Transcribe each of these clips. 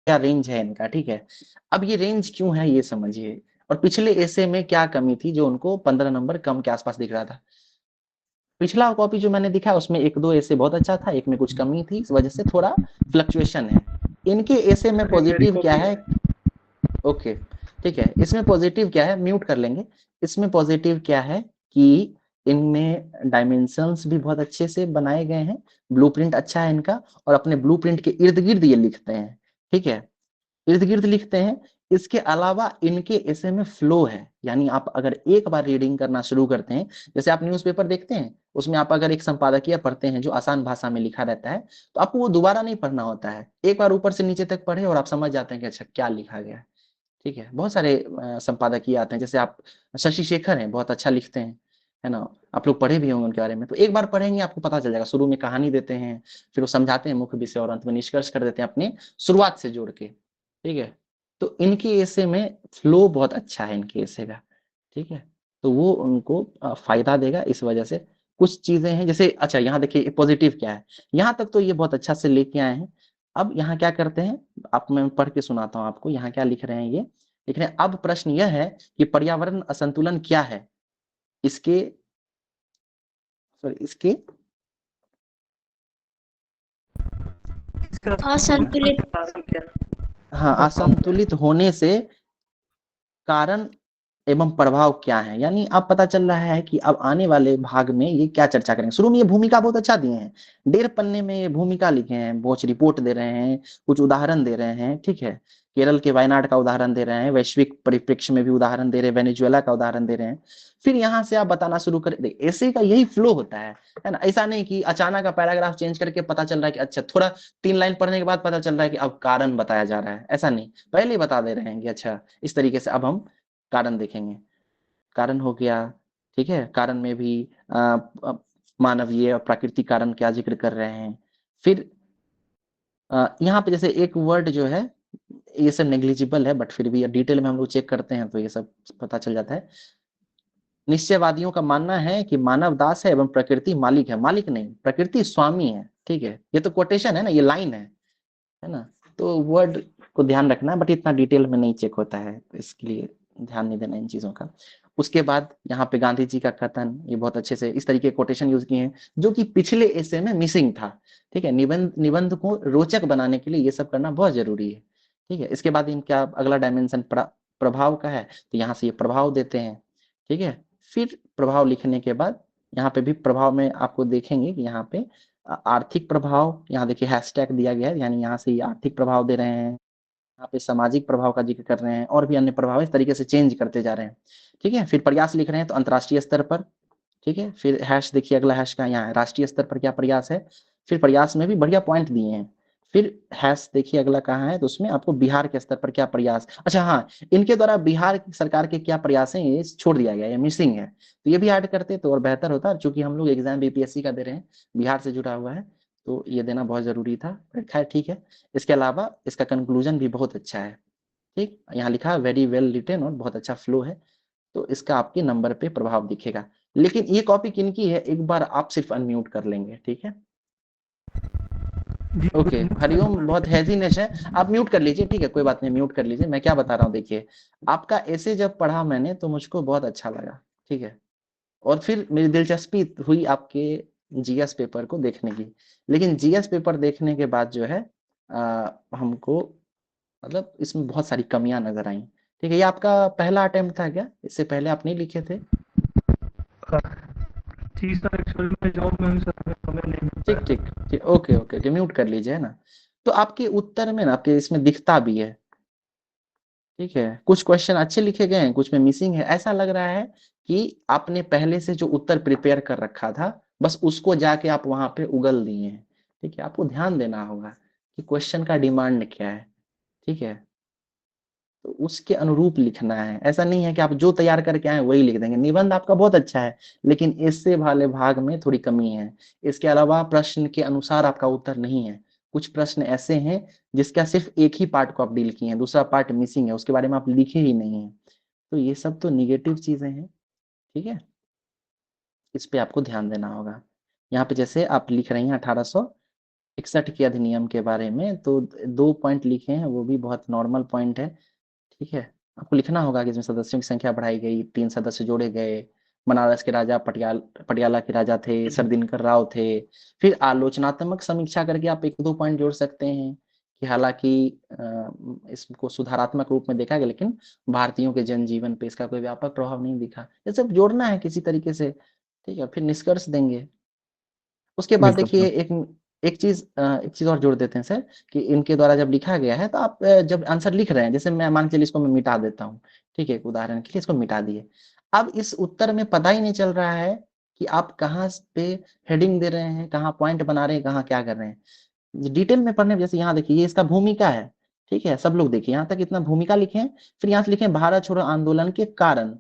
क्या रेंज है इनका, ठीक है। अब ये रेंज क्यों है ये समझिए, और पिछले एसे में क्या कमी थी जो उनको 15 नंबर कम के आसपास दिख रहा था। पिछला कॉपी जो मैंने दिखा उसमें एक दो ऐसे बहुत अच्छा था, एक में कुछ कमी थी, इस वजह से थोड़ा फ्लक्चुएशन है। इनके ऐसे में अरे मेरी पॉजिटिव क्या कॉपी है, ओके ठीक है, इसमें पॉजिटिव क्या है, म्यूट कर लेंगे। इसमें पॉजिटिव क्या है कि इनमें डायमेंशंस भी बहुत अच्छे से बनाए गए हैं, ब्लूप्रिंट अच्छा है इनका, और अपने ब्लूप्रिंट के इर्द गिर्द ये लिखते हैं, ठीक है, इर्द गिर्द लिखते हैं। इसके अलावा इनके ऐसे में फ्लो है, यानी आप अगर एक बार रीडिंग करना शुरू करते हैं, जैसे आप न्यूज़पेपर देखते हैं, उसमें आप अगर एक संपादकीय पढ़ते हैं जो आसान भाषा में लिखा रहता है, तो आपको वो दोबारा नहीं पढ़ना होता है, एक बार ऊपर से नीचे तक पढ़े और आप समझ जाते हैं कि अच्छा क्या लिखा गया है, ठीक है। बहुत सारे संपादकीय आते हैं, जैसे आप शशि शेखर हैं, बहुत अच्छा लिखते हैं, है ना, आप लोग पढ़े भी होंगे उनके बारे में, तो एक बार पढ़ेंगे आपको पता चल जाएगा। शुरू में कहानी देते हैं, फिर वो समझाते हैं मुख्य विषय, और अंत में निष्कर्ष कर देते हैं अपने शुरुआत से जोड़ के, ठीक है। तो इनके ऐसे में फ्लो बहुत अच्छा है इनके ऐसे का, ठीक है। तो वो उनको फायदा देगा, इस वजह से कुछ चीजें हैं जैसे, अच्छा यहाँ देखिए पॉजिटिव क्या है, यहाँ तक तो ये बहुत अच्छा से लेके आए हैं। अब यहाँ क्या करते हैं, आप मैं पढ़ के सुनाता हूँ आपको, यहाँ क्या लिख रहे हैं, ये लिख रहे हैं अब प्रश्न यह है कि पर्यावरण असंतुलन क्या है, इसके सॉरी इसके इसका असंतुलित कारण क्या है? हाँ प्रभाव क्या है? असंतुलित होने से कारण एवं प्रभाव क्या है, यानी अब पता चल रहा है कि अब आने वाले भाग में ये क्या चर्चा करेंगे। शुरू में ये भूमिका बहुत अच्छा दिए हैं, 1.5 पन्ने में ये भूमिका लिखे हैं, बहुत रिपोर्ट दे रहे हैं, कुछ उदाहरण दे रहे हैं, ठीक है, केरल के वायनाड का उदाहरण दे रहे हैं, वैश्विक परिप्रेक्ष्य में भी उदाहरण दे रहे हैं, वेनेजुएला का उदाहरण दे रहे हैं। फिर यहाँ से आप बताना शुरू कर, ऐसे का यही फ्लो होता है ना। ऐसा नहीं कि अचानक का पैराग्राफ चेंज करके पता चल रहा है कि अच्छा थोड़ा 3 लाइन पढ़ने के बाद पता चल रहा है कि अब कारण बताया जा रहा है, ऐसा नहीं, पहले ही बता दे रहे हैं कि अच्छा इस तरीके से अब हम कारण देखेंगे। कारण हो गया, ठीक है, कारण में भी मानवीय और प्राकृतिक कारण क्या जिक्र कर रहे हैं। फिर यहाँ पे जैसे एक वर्ड जो है, ये सब नेग्लिजिबल है, बट फिर भी डिटेल में हम लोग चेक करते हैं तो ये सब पता चल जाता है। निश्चयवादियों का मानना है कि मानव दास है एवं प्रकृति मालिक है, मालिक नहीं, प्रकृति स्वामी है, ठीक है। ये तो कोटेशन है ना, ये लाइन है ना। तो वर्ड को ध्यान रखना है, बट इतना डिटेल में नहीं चेक होता है, तो इसके लिए ध्यान नहीं देना इन चीजों का। उसके बाद यहाँ पे गांधी जी का कथन, ये बहुत अच्छे से इस तरीके कोटेशन यूज किए हैं जो कि पिछले एसे में मिसिंग था, ठीक है। निबंध निबंध को रोचक बनाने के लिए ये सब करना बहुत जरूरी है, ठीक है। इसके बाद इनका अगला डायमेंशन प्रभाव का है, तो यहाँ से ये प्रभाव देते हैं, ठीक है। फिर प्रभाव लिखने के बाद यहाँ पे भी प्रभाव में आपको देखेंगे कि यहाँ पे आर्थिक प्रभाव, यहाँ देखिए हैशटैग दिया गया है, यानी यहाँ से ये आर्थिक प्रभाव दे रहे हैं, यहाँ पे सामाजिक प्रभाव का जिक्र कर रहे हैं, और भी अन्य प्रभाव इस तरीके से चेंज करते जा रहे हैं, ठीक है। फिर प्रयास लिख रहे हैं तो अंतर्राष्ट्रीय स्तर पर, ठीक है। फिर हैश देखिए अगला हैश का, यहाँ राष्ट्रीय स्तर पर क्या प्रयास है, फिर प्रयास में भी बढ़िया पॉइंट दिए हैं। फिर हैश देखिए अगला कहाँ है, तो उसमें आपको बिहार के स्तर पर क्या प्रयास, अच्छा हाँ, इनके द्वारा बिहार सरकार के क्या प्रयास हैं ये छोड़ दिया गया, ये मिसिंग है, तो ये भी ऐड करते तो और बेहतर होता, चूंकि हम लोग एग्जाम बीपीएससी का दे रहे हैं, बिहार से जुड़ा हुआ है, तो ये देना बहुत जरूरी था, खैर ठीक है। इसके अलावा इसका कंक्लूजन भी बहुत अच्छा है, ठीक, यहाँ लिखा वेरी वेल रिटेन और बहुत अच्छा फ्लो है, तो इसका आपके नंबर पे प्रभाव दिखेगा। लेकिन ये कॉपी किनकी है, एक बार आप सिर्फ अनम्यूट कर लेंगे, ठीक है। जी ओके, म्यूट करना हरिओम बहुत पड़ेगा। हैजीनेस है, आप म्यूट कर लीजिए, ठीक है, कोई बात नहीं, म्यूट कर लीजिए। मैं क्या बता रहा हूँ देखिए, आपका ऐसे जब पढ़ा मैंने तो मुझको बहुत अच्छा लगा, ठीक है, और फिर मेरी दिलचस्पी हुई आपके जीएस पेपर को देखने की। लेकिन जीएस पेपर देखने के बाद जो है हमको मतलब इसमें बहुत सारी कमियां नजर आई, ठीक है। ये आपका पहला अटेम्प्ट था क्या, इससे पहले आप नहीं लिखे थे? चीज सर एक्चुअल में जॉब में भी सर समय नहीं मिल ठीक पाया। ठीक ठीक, ओके ओके ओके, म्यूट कर लीजिए, है ना। तो आपके उत्तर में ना, आपके इसमें दिखता भी है, ठीक है, कुछ क्वेश्चन अच्छे लिखे गए हैं, कुछ में मिसिंग है, ऐसा लग रहा है कि आपने पहले से जो उत्तर प्रिपेयर कर रखा था, बस उसको जाके आप वहां पे उगल दिए हैं, ठीक है। आपको ध्यान देना होगा कि क्वेश्चन का डिमांड क्या है, ठीक है, तो उसके अनुरूप लिखना है। ऐसा नहीं है कि आप जो तैयार करके आए वही लिख देंगे। निबंध आपका बहुत अच्छा है, लेकिन इससे वाले भाग में थोड़ी कमी है। इसके अलावा प्रश्न के अनुसार आपका उत्तर नहीं है, कुछ प्रश्न ऐसे हैं जिसका सिर्फ एक ही पार्ट को आप डील किए हैं, दूसरा पार्ट मिसिंग है, उसके बारे में आप लिखे ही नहीं है। तो ये सब तो निगेटिव चीजें हैं, ठीक है, इस पे आपको ध्यान देना होगा। यहाँ पे जैसे आप लिख रही हैं 1800 61 के अधिनियम के बारे में, तो 2 पॉइंट लिखे हैं, वो भी बहुत नॉर्मल पॉइंट है। ठीक है, आपको लिखना होगा कि इसमें सदस्यों की संख्या बढ़ाई गई, 3 सदस्य जोड़े गए, बनारस के राजा पटियाला के राजा थे, सर दिनकर राव थे। फिर आलोचनात्मक समीक्षा करके आप 1-2 पॉइंट जोड़ सकते हैं कि हालांकि इसको सुधारात्मक रूप में देखा गया, लेकिन भारतीयों के जनजीवन पे इसका कोई व्यापक प्रभाव नहीं दिखा। ये सब जोड़ना है किसी तरीके से, ठीक है, फिर निष्कर्ष देंगे। उसके बाद बिल्कुल देखिए सर। एक चीज और जोड़ देते हैं सर, कि इनके द्वारा जब लिखा गया है, तो आप जब आंसर लिख रहे हैं, जैसे मैं मान के चलिए इसको मैं मिटा देता हूँ, ठीक है, एक उदाहरण के लिए इसको मिटा दिए। अब इस उत्तर में पता ही नहीं चल रहा है कि आप कहाँ पे हेडिंग दे रहे हैं, कहाँ पॉइंट बना रहे हैं, कहाँ क्या कर रहे हैं। डिटेल में पढ़ने, जैसे यहाँ देखिए, ये इसका भूमिका है। ठीक है, सब लोग देखिए यहाँ तक इतना भूमिका लिखे हैं, फिर यहाँ से लिखे भारत छोड़ो आंदोलन के कारण।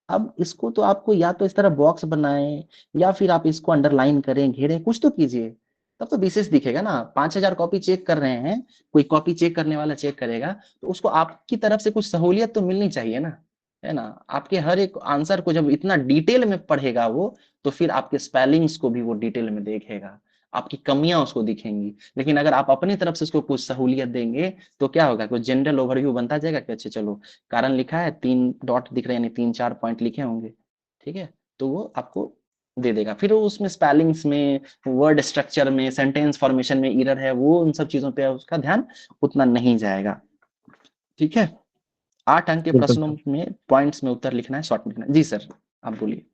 अब इसको तो आपको या तो इस तरह बॉक्स बनाएं, या फिर आप इसको अंडरलाइन करें, घेरें, कुछ तो कीजिए, तब तो विशेष दिखेगा ना। 5,000 कॉपी चेक कर रहे हैं, कोई कॉपी चेक करने वाला चेक करेगा, तो उसको आपकी तरफ से कुछ सहूलियत तो मिलनी चाहिए ना, है ना। आपके हर एक आंसर को जब इतना डिटेल में पढ़ेगा वो, तो फिर आपके स्पेलिंग्स को भी वो डिटेल में देखेगा, आपकी कमियां उसको दिखेंगी। लेकिन अगर आप अपनी तरफ से उसको कुछ सहूलियत देंगे, तो क्या होगा, कुछ जनरल ओवरव्यू बनता जाएगा कि अच्छा चलो, कारण लिखा है, 3 डॉट दिख रहे हैं, यानी 3-4 पॉइंट लिखे होंगे, ठीक है, तो वो आपको दे देगा। फिर वो उसमें स्पेलिंग्स में, वर्ड स्ट्रक्चर में, सेंटेंस फॉर्मेशन में एरर है, वो उन सब चीजों पे उसका ध्यान उतना नहीं जाएगा। ठीक है, 8 अंक के बिल्कुल प्रश्नों सर। में पॉइंट्स में उत्तर लिखना है, शॉर्ट में लिखना है। जी सर, आप बोलिए।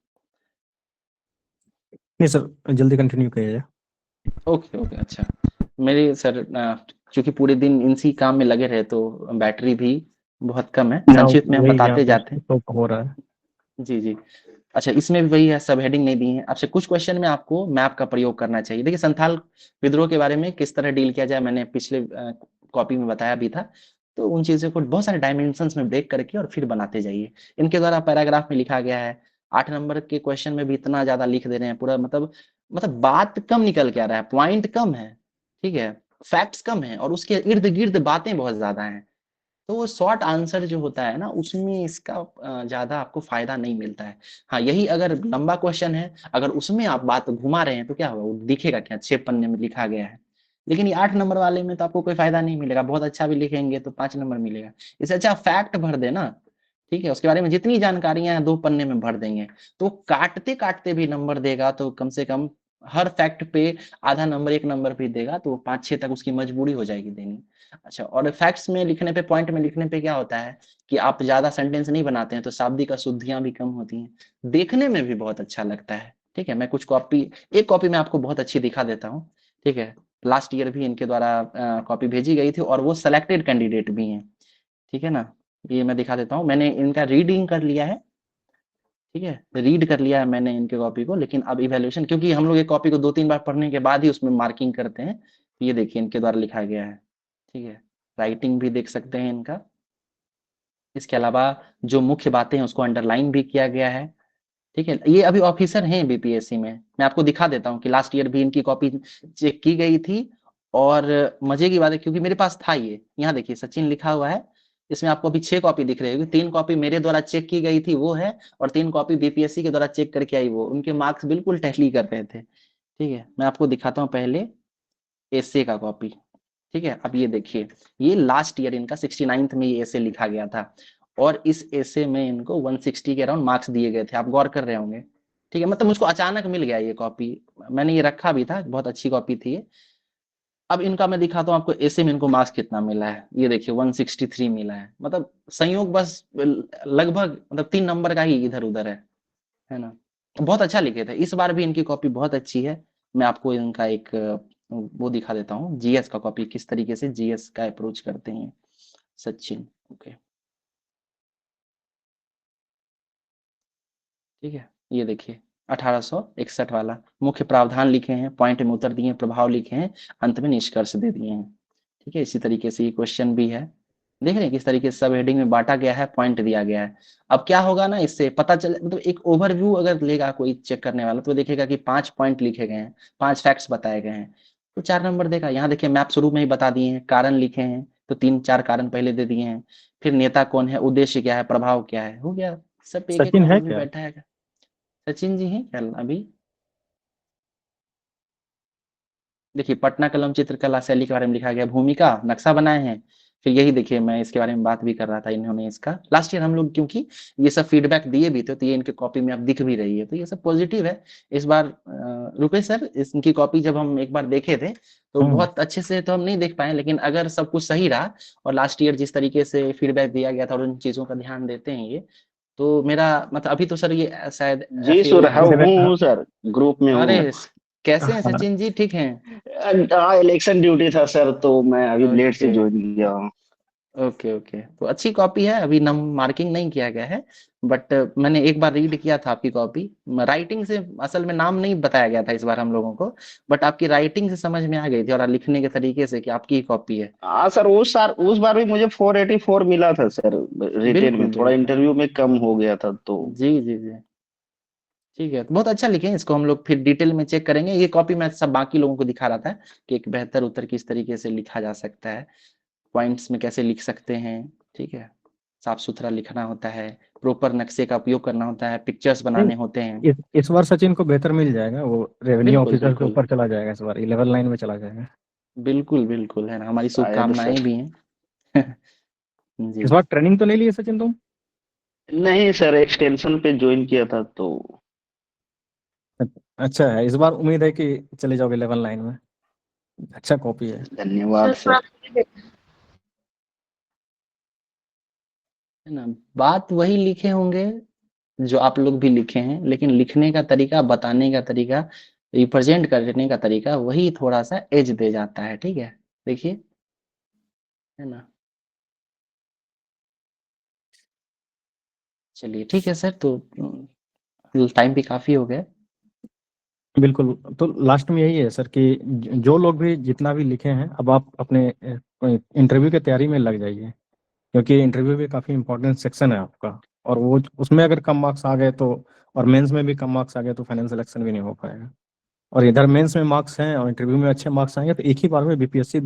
नहीं सर, जल्दी कंटिन्यू करिए। ओके ओके, अच्छा। मेरे सर चूंकि पूरे दिन इसी काम में लगे रहे, तो बैटरी भी बहुत कम है, ना संक्षिप्त में हम वही यहाँ बताते पे जाते हैं। तो हो रहा है। जी जी। अच्छा, इसमें भी वही है, सब हेडिंग नहीं दी है आपसे। कुछ क्वेश्चन में आपको मैप का प्रयोग करना चाहिए। देखिए, संथाल विद्रोह के बारे में किस तरह डील किया जाए, मैंने पिछले कॉपी में बताया भी था। तो उन चीजों को बहुत सारे डायमेंशंस में ब्रेक करके और फिर बनाते जाइए। इनके द्वारा पैराग्राफ में लिखा गया है, 8 नंबर के क्वेश्चन में भी इतना ज्यादा लिख दे रहे हैं पूरा, मतलब बात कम निकल के आ रहा है, पॉइंट कम है, ठीक है, फैक्ट्स कम है, और उसके इर्द गिर्द बातें बहुत ज्यादा हैं। तो वो शॉर्ट आंसर जो होता है ना, उसमें इसका ज्यादा आपको फायदा नहीं मिलता है। हाँ, यही अगर लंबा क्वेश्चन है, अगर उसमें आप बात घुमा रहे हैं, तो क्या होगा, वो दिखेगा क्या, 6 पन्ने में लिखा गया है। लेकिन ये 8 नंबर वाले में तो आपको कोई फायदा नहीं मिलेगा, बहुत अच्छा भी लिखेंगे तो 5 नंबर मिलेगा। इससे अच्छा फैक्ट भर देना, ठीक है, उसके बारे में जितनी जानकारियां हैं 2 पन्ने में भर देंगे, तो काटते काटते भी नंबर देगा, तो कम से कम हर फैक्ट पे आधा नंबर, 1 नंबर भी देगा, तो 5-6 तक उसकी मजबूरी हो जाएगी देनी। अच्छा, और फैक्ट्स में लिखने पे, पॉइंट में लिखने पे क्या होता है कि आप ज्यादा सेंटेंस नहीं बनाते हैं, तो शाब्दिक अशुद्धियां भी कम होती हैं, देखने में भी बहुत अच्छा लगता है। ठीक है, मैं कुछ कॉपी, एक कॉपी में आपको बहुत अच्छी दिखा देता हूँ। ठीक है, लास्ट ईयर भी इनके द्वारा कॉपी भेजी गई थी, और वो सेलेक्टेड कैंडिडेट भी हैं। ठीक है ना, ये मैं दिखा देता हूँ, मैंने इनका रीडिंग कर लिया है। ठीक है, रीड कर लिया है मैंने इनके कॉपी को, लेकिन अब इवेल्युएशन, क्योंकि हम लोग एक कॉपी को 2-3 बार पढ़ने के बाद ही उसमें मार्किंग करते हैं, तो ये देखिए इनके द्वारा लिखा गया है। ठीक है, राइटिंग भी देख सकते हैं इनका। इसके अलावा जो मुख्य बातें हैं उसको अंडरलाइन भी किया गया है। ठीक है, ये अभी ऑफिसर हैं बीपीएससी में, मैं आपको दिखा देता हूँ कि लास्ट ईयर भी इनकी कॉपी चेक की गई थी। और मजे की बात है, क्योंकि मेरे पास था ये, यहाँ देखिए सचिन लिखा हुआ है, इसमें आपको अभी 6 कॉपी दिख रही होगी। 3 कॉपी मेरे द्वारा चेक की गई थी, वो है, और 3 कॉपी बीपीएससी के द्वारा चेक करके आई, वो, उनके मार्क्स बिल्कुल टैली कर रहे थे। ठीक है, मैं आपको दिखाता हूँ पहले एसए का कॉपी। ठीक है, अब ये देखिए, ये लास्ट ईयर इनका 69th में ये एसे लिखा गया था, और इस एसे में इनको 160 के अराउंड मार्क्स दिए गए थे, आप गौर कर रहे होंगे। ठीक है, मतलब मुझको अचानक मिल गया ये कॉपी, मैंने ये रखा भी था, बहुत अच्छी कॉपी थी ये। अब इनका मैं दिखाता हूँ आपको एसे में इनको मार्क्स कितना मिला है, ये देखिए 163 मिला है, मतलब संयोग बस लगभग, मतलब 3 नंबर का ही इधर उधर है ना। बहुत अच्छा लिखे थे, इस बार भी इनकी कॉपी बहुत अच्छी है। मैं आपको इनका एक वो दिखा देता हूँ, जीएस का कॉपी, किस तरीके से जीएस का अप्रोच करते हैं सचिन। ओके, ठीक है, ये देखिए 1861 वाला, मुख्य प्रावधान लिखे हैं, पॉइंट में उत्तर दिए हैं, प्रभाव लिखे हैं, अंत में निष्कर्ष दे दिए हैं। ठीक है, इसी तरीके से ये क्वेश्चन भी है। देख रहे हैं किस तरीके से सब हेडिंग में बांटा गया है, पॉइंट दिया गया है। अब क्या होगा ना, इससे पता चले, मतलब एक ओवरव्यू अगर लेगा कोई चेक करने वाला, तो देखेगा कि 5 पॉइंट लिखे गए हैं, 5 फैक्ट्स बताए गए हैं, तो 4 नंबर देगा। यहाँ देखिए मैप शुरू में ही बता दिए हैं, कारण लिखे हैं, तो 3-4 कारण पहले दे दिए हैं। फिर नेता कौन है, उद्देश्य क्या है, प्रभाव क्या है, हो गया। सब एक एक सचिन है ओवरव्यू क्या? बैठा है। सचिन जी हैं क्या अभी? देखिए पटना कलम चित्रकला शैली के बारे में लिखा गया, भूमिका नक्शा बनाए हैं। फिर यही देखिए मैं इसके बारे में बात भी कर रहा था, इन्होंने इसका लास्ट ईयर हम लोग क्योंकि ये सब फीडबैक दिए भी थे, तो ये इनके कॉपी में अब दिख भी रही है, तो ये सब पॉजिटिव है। इस बार रुपेश सर, इनकी कॉपी जब हम एक बार देखे थे तो बहुत अच्छे से तो हम नहीं देख पाए, लेकिन अगर सब कुछ सही रहा और लास्ट ईयर जिस तरीके से फीडबैक दिया गया था और उन चीजों का ध्यान देते हैं ये, तो मेरा मतलब अभी तो सर ये शायद जी सर, हूँ सर, ग्रुप में अरे हूँ। कैसे हैं सचिन जी, ठीक हैं? हाँ, इलेक्शन ड्यूटी था सर, तो मैं अभी लेट से ओके ज्वाइन किया हूँ। ओके ओके, तो अच्छी कॉपी है, अभी नम मार्किंग नहीं किया गया है, बट मैंने एक बार रीड किया था आपकी कॉपी। राइटिंग से असल में नाम नहीं बताया गया था इस बार हम लोगों को, बट आपकी राइटिंग से समझ में आ गई थी और लिखने के तरीके से कि आपकी ही कॉपी है। हाँ सर, उस बार भी मुझे 484 मिला था सर, रिटेन बिल्कुल में थोड़ा बिल्कुल, इंटरव्यू में कम हो गया था तो। जी जी जी, ठीक है, तो बहुत अच्छा लिखे हैं, इसको हम लोग फिर डिटेल में चेक करेंगे। ये कॉपी मैं सब बाकी लोगों को दिखा रहा था कि एक बेहतर उत्तर किस तरीके से लिखा जा सकता है, पॉइंट्स में कैसे लिख सकते हैं, ठीक है, साफ सुथरा लिखना होता है, प्रॉपर नक्शे का उपयोग करना होता है, पिक्चर्स बनाने होते हैं। इस बार सचिन को बेहतर मिल जाएगा, वो रेवेन्यू बिल्कुल ऑफिसर के बिल्कुल ऊपर चला जाएगा, इस बार 11 लाइन में चला जाएगा। बिल्कुल बिल्कुल, है ना, हमारी शायद शुभकामनाएं सर। भी हैं। जी। इस बार ट्रेनिंग तो नहीं ली है सचिन तुम? नहीं सर, एक्सटेंशन पे ज्वाइन किया था तो। अच्छा है, इस बार उम्मीद है कि चले जाओगे 11 लाइन में। अच्छा कॉपी है। धन्यवाद सर। है ना, बात वही लिखे होंगे जो आप लोग भी लिखे हैं, लेकिन लिखने का तरीका, बताने का तरीका, रिप्रेजेंट करने का तरीका वही थोड़ा सा एज दे जाता है, ठीक है, देखिए, है ना। चलिए ठीक है सर, तो टाइम भी काफी हो गया। बिल्कुल, तो लास्ट में यही है सर कि जो लोग भी जितना भी लिखे हैं, अब आप अपने इंटरव्यू की तैयारी में लग जाइए, क्योंकि इंटरव्यू भी काफ़ी इंपॉर्टेंट सेक्शन है आपका। और वो उसमें अगर कम मार्क्स आ गए तो, और मेंस में भी कम मार्क्स आ गए तो फाइनल सिलेक्शन भी नहीं हो पाएगा। और इधर मेंस में मार्क्स हैं और इंटरव्यू में अच्छे मार्क्स आएंगे तो एक ही बार में बीपीएससी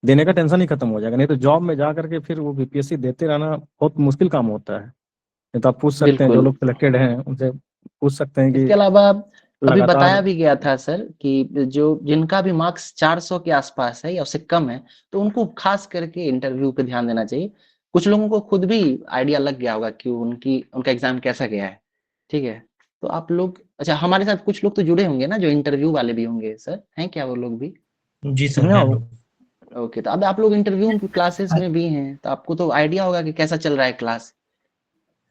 देने का टेंशन ही खत्म हो जाएगा। नहीं तो जॉब में जा करके फिर वो बीपीएससी देते रहना बहुत मुश्किल काम होता है। नहीं तो आप पूछ सकते हैं, जो बिल्कुल, लोग सिलेक्टेड हैं उनसे पूछ सकते हैं कि इसके अलावा अभी लगातार। बताया भी गया था सर कि जो जिनका भी मार्क्स 400 के आसपास है या उससे कम है, तो उनको खास करके इंटरव्यू पे ध्यान देना चाहिए। कुछ लोगों को खुद भी आइडिया लग गया होगा कि उनका एग्जाम कैसा गया है, ठीक है, तो आप लोग, अच्छा हमारे साथ कुछ लोग तो जुड़े होंगे ना जो इंटरव्यू वाले भी होंगे, सर हैं क्या वो लोग भी? जी सर, है लोग। ओके, तो अब आप लोग इंटरव्यू क्लासेस में भी हैं, तो आपको तो आइडिया होगा कि कैसा चल रहा है क्लास,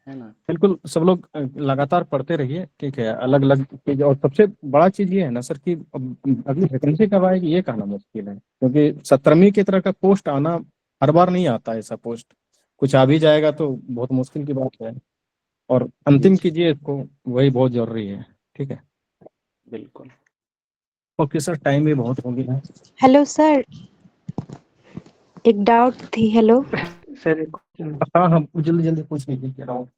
है ना। बिल्कुल, सब लोग लगातार पढ़ते रहिए, ठीक है, अलग अलग चीज। और सबसे बड़ा चीज ये है ना सर कि अगली वैकेंसी कब आएगी ये कहना मुश्किल है, क्योंकि 17वीं की तरह का पोस्ट आना हर बार नहीं आता ऐसा पोस्ट। कुछ आ भी जाएगा तो बहुत मुश्किल की बात है। और जी अंतिम जी, कीजिए इसको, वही बहुत जरूरी है। ठीक है, बिल्कुल। ओके सर, टाइम भी बहुत हो गया है। हेलो सर, एक डाउट थी। हेलो सर हाँ हाँ, जल्दी जल्दी पूछ लीजिए क्या डाउट।